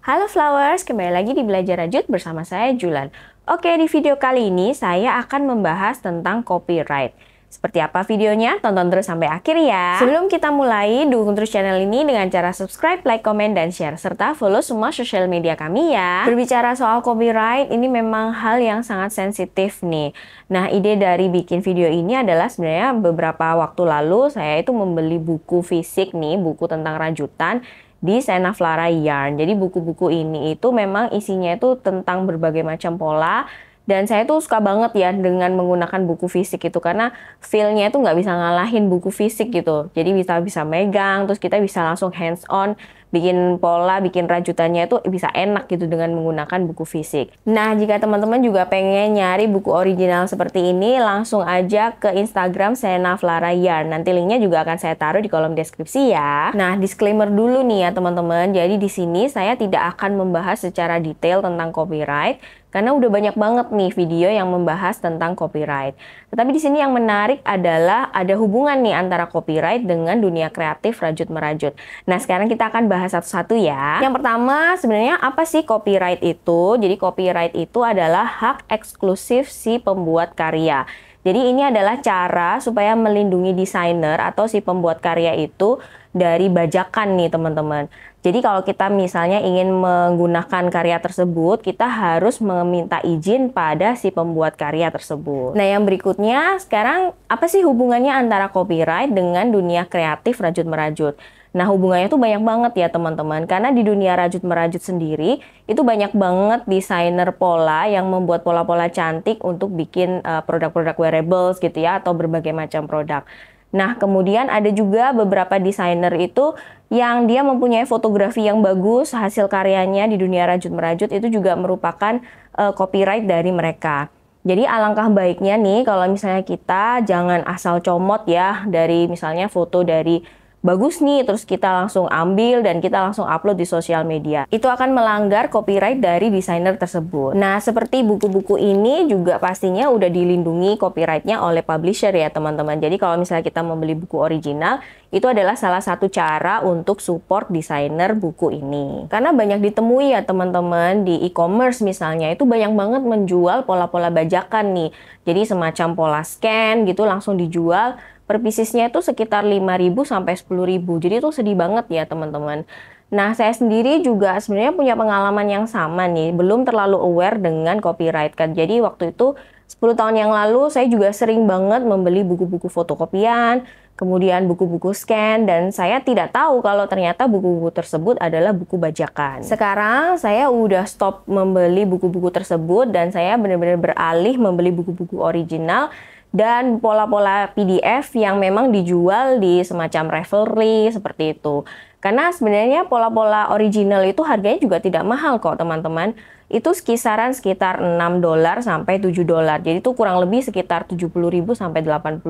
Halo Flowers, kembali lagi di Belajar Rajut bersama saya Julan. Oke, di video kali ini saya akan membahas tentang copyright. Seperti apa videonya? Tonton terus sampai akhir ya. Sebelum kita mulai, dukung terus channel ini dengan cara subscribe, like, komen, dan share. Serta follow semua sosial media kami ya. Berbicara soal copyright, ini memang hal yang sangat sensitif nih. Nah, ide dari bikin video ini adalah sebenarnya beberapa waktu lalu saya itu membeli buku fisik nih, buku tentang rajutan di Sena Flora Yarn. Jadi buku-buku ini itu memang isinya itu tentang berbagai macam pola. Dan saya tuh suka banget ya dengan menggunakan buku fisik itu karena feel-nya itu nggak bisa ngalahin buku fisik gitu. Jadi bisa megang, terus kita bisa langsung hands on, bikin pola, bikin rajutannya itu bisa enak gitu dengan menggunakan buku fisik. Nah, jika teman-teman juga pengen nyari buku original seperti ini, langsung aja ke Instagram Sena Flora Yarn. Nanti linknya juga akan saya taruh di kolom deskripsi ya. Nah, disclaimer dulu nih ya teman-teman. Jadi di sini saya tidak akan membahas secara detail tentang copyright. Karena udah banyak banget nih video yang membahas tentang copyright. Tetapi di sini yang menarik adalah ada hubungan nih antara copyright dengan dunia kreatif rajut merajut. Nah, sekarang kita akan bahas satu-satu ya. Yang pertama, sebenarnya apa sih copyright itu? Jadi copyright itu adalah hak eksklusif si pembuat karya. Jadi ini adalah cara supaya melindungi desainer atau si pembuat karya itu dari bajakan nih teman-teman. Jadi kalau kita misalnya ingin menggunakan karya tersebut, kita harus meminta izin pada si pembuat karya tersebut. Nah, yang berikutnya sekarang apa sih hubungannya antara copyright dengan dunia kreatif rajut merajut? Nah, hubungannya tuh banyak banget ya teman-teman, karena di dunia rajut merajut sendiri itu banyak banget desainer pola yang membuat pola-pola cantik untuk bikin produk-produk wearables gitu ya, atau berbagai macam produk. Nah, kemudian ada juga beberapa desainer itu yang dia mempunyai fotografi yang bagus, hasil karyanya di dunia rajut merajut itu juga merupakan copyright dari mereka. Jadi alangkah baiknya nih kalau misalnya kita jangan asal comot ya dari misalnya foto dari bagus nih, terus kita langsung ambil dan kita langsung upload di sosial media. Itu akan melanggar copyright dari desainer tersebut. Nah, seperti buku-buku ini juga pastinya udah dilindungi copyrightnya oleh publisher ya teman-teman. Jadi kalau misalnya kita membeli buku original, itu adalah salah satu cara untuk support desainer buku ini. Karena banyak ditemui ya teman-teman di e-commerce misalnya, itu banyak banget menjual pola-pola bajakan nih. Jadi semacam pola scan gitu langsung dijual. Per piecesnya itu sekitar 5.000 sampai 10.000. Jadi itu sedih banget ya teman-teman. Nah, saya sendiri juga sebenarnya punya pengalaman yang sama nih. Belum terlalu aware dengan copyright kan. Jadi waktu itu 10 tahun yang lalu saya juga sering banget membeli buku-buku fotokopian, kemudian buku-buku scan, dan saya tidak tahu kalau ternyata buku-buku tersebut adalah buku bajakan. Sekarang saya udah stop membeli buku-buku tersebut dan saya benar-benar beralih membeli buku-buku original dan pola-pola PDF yang memang dijual di semacam Ravelry seperti itu. Karena sebenarnya pola-pola original itu harganya juga tidak mahal kok teman-teman. Itu kisaran sekitar $6 sampai $7. Jadi itu kurang lebih sekitar 70.000 sampai 80.000.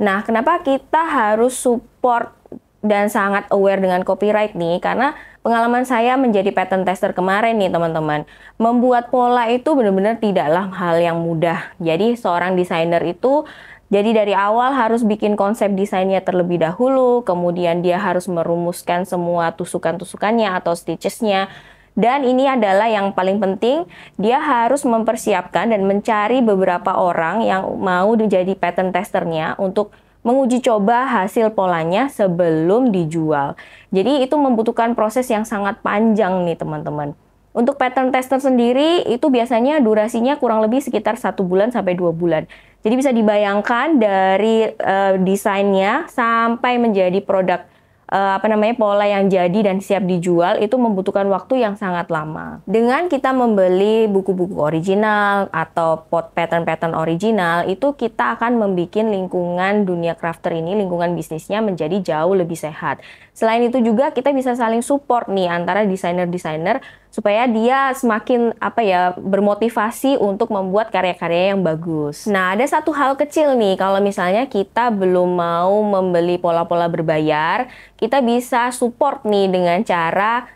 Nah, kenapa kita harus support dan sangat aware dengan copyright nih? Karena pengalaman saya menjadi pattern tester kemarin nih teman-teman, membuat pola itu benar-benar tidaklah hal yang mudah. Jadi seorang desainer itu jadi dari awal harus bikin konsep desainnya terlebih dahulu, kemudian dia harus merumuskan semua tusukan-tusukannya atau stitchesnya. Dan ini adalah yang paling penting, dia harus mempersiapkan dan mencari beberapa orang yang mau menjadi pattern testernya untuk menguji coba hasil polanya sebelum dijual. Jadi itu membutuhkan proses yang sangat panjang nih teman-teman. Untuk pattern tester sendiri itu biasanya durasinya kurang lebih sekitar 1 bulan sampai 2 bulan. Jadi bisa dibayangkan dari desainnya sampai menjadi produk pola yang jadi dan siap dijual itu membutuhkan waktu yang sangat lama. Dengan kita membeli buku-buku original atau pattern-pattern original, itu kita akan membuat lingkungan dunia crafter ini, lingkungan bisnisnya menjadi jauh lebih sehat. Selain itu juga kita bisa saling support nih antara desainer-desainer supaya dia semakin bermotivasi untuk membuat karya-karya yang bagus. Nah, ada satu hal kecil nih, kalau misalnya kita belum mau membeli pola-pola berbayar, kita bisa support nih dengan cara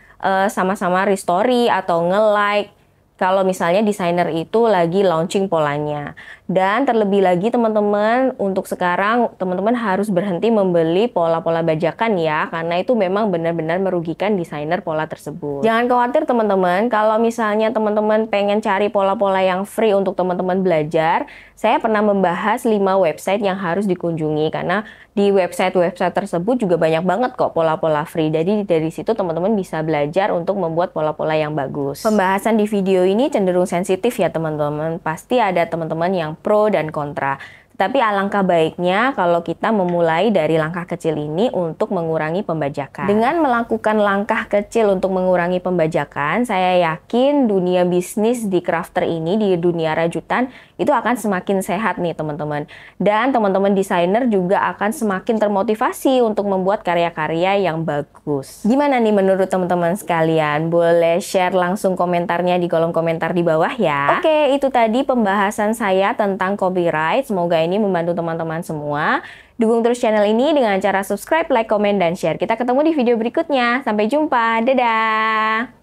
sama-sama restory atau nge-like kalau misalnya desainer itu lagi launching polanya. Dan terlebih lagi teman-teman, untuk sekarang teman-teman harus berhenti membeli pola-pola bajakan ya, karena itu memang benar-benar merugikan desainer pola tersebut. Jangan khawatir teman-teman, kalau misalnya teman-teman pengen cari pola-pola yang free untuk teman-teman belajar, saya pernah membahas 5 website yang harus dikunjungi, karena di website-website tersebut juga banyak banget kok pola-pola free. Jadi dari situ teman-teman bisa belajar untuk membuat pola-pola yang bagus. Pembahasan di video ini cenderung sensitif ya teman-teman. Pasti ada teman-teman yang pro dan kontra. Tapi alangkah baiknya kalau kita memulai dari langkah kecil ini untuk mengurangi pembajakan. Dengan melakukan langkah kecil untuk mengurangi pembajakan, saya yakin dunia bisnis di crafter ini, di dunia rajutan, itu akan semakin sehat nih teman-teman. Dan teman-teman desainer juga akan semakin termotivasi untuk membuat karya-karya yang bagus. Gimana nih menurut teman-teman sekalian? Boleh share langsung komentarnya di kolom komentar di bawah ya. Oke, itu tadi pembahasan saya tentang copyright. Semoga ini membantu teman-teman semua. Dukung terus channel ini dengan cara subscribe, like, komen, dan share. Kita ketemu di video berikutnya. Sampai jumpa. Dadah!